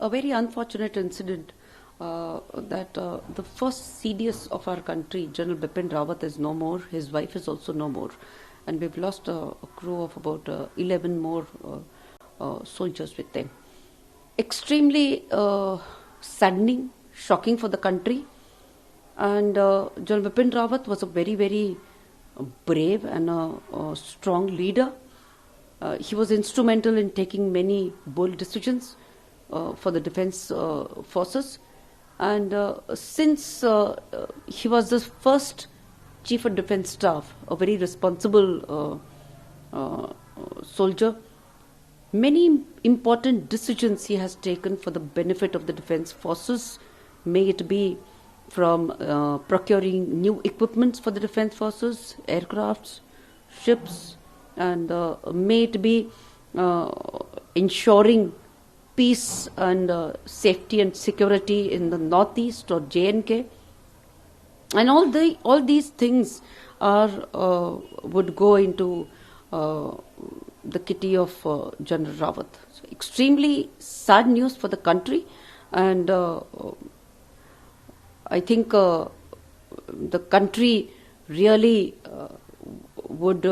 a very unfortunate incident that the first CDS of our country, General Bipin Rawat, is no more. His wife is also no more. And we've lost a crew of about 11 more soldiers with them. Extremely saddening, shocking for the country. And General Bipin Rawat was a very, very brave and a strong leader. He was instrumental in taking many bold decisions for the defense forces. And since he was the first Chief of Defence Staff, a very responsible soldier, many important decisions he has taken for the benefit of the defence forces, may it be from procuring new equipments for the defence forces, aircrafts, ships, and may it be ensuring peace and safety and security in the northeast or J&K. And all these things are would go into the kitty of General Rawat. So extremely sad news for the country, and I think the country really would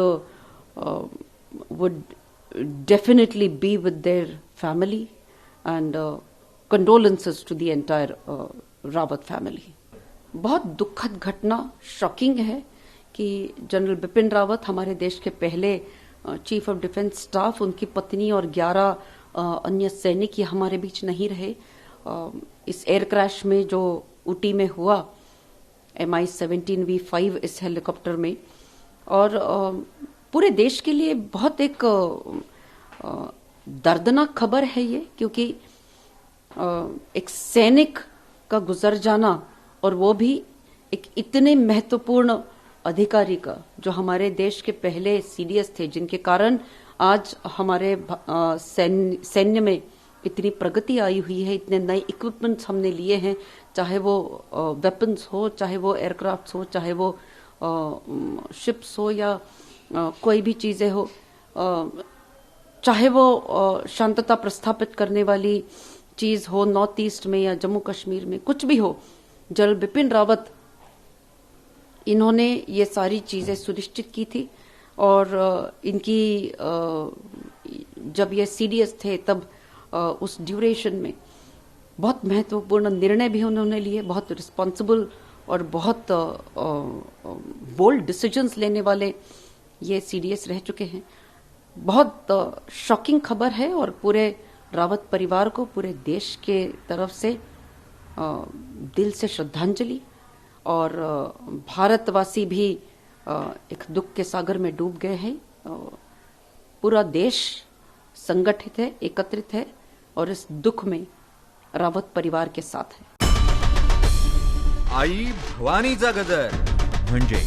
definitely be with their family, and condolences to the entire Rawat family. बहुत दुखद घटना, shocking है कि general Bipin Rawat, हमारे देश के पहले chief of defence staff, उनकी पत्नी और 11 अन्य सैनिक ये हमारे बीच नहीं रहे। इस एयर क्रैश में जो ऊटी में हुआ MI-17V5 इस हेलीकॉप्टर में, और पूरे देश के लिए बहुत एक दर्दनाक खबर है ये, क्योंकि एक सैनिक का गुजर जाना, और वो भी एक इतने महत्वपूर्ण अधिकारी का, जो हमारे देश के पहले CDS थे, जिनके कारण आज हमारे सैन्य में इतनी प्रगति आई हुई है, इतने नए इक्विपमेंट्स हमने लिए हैं, चाहे वो वेपन्स हो, चाहे वो एयरक्राफ्ट्स हो, चाहे वो शिप्स हो, या कोई भी चीजें हो, चाहे वो शांतता प्रस्थापित करने वाली चीज हो नॉर्थ ईस्ट में या जम्मू कश्मीर में, कुछ भी हो, जनरल बिपिन रावत इन्होंने ये सारी चीजें सुनिश्चित की थी। और इनकी जब ये CDS थे तब उस ड्यूरेशन में बहुत महत्वपूर्ण निर्णय भी उन्होंने लिए, बहुत रिस्पॉन्सिबल और बहुत बोल्ड डिसीजंस लेने वाले ये CDS रह चुके हैं। बहुत शॉकिंग खबर है, और पूरे रावत परिवार को, पूरे देश के तरफ से दिल से श्रद्धांजलि। और भारतवासी भी एक दुख के सागर में डूब गए हैं। पूरा देश संगठित है, एकत्रित है, और इस दुख में रावत परिवार के साथ है। आई भवानीचा गजर म्हणजे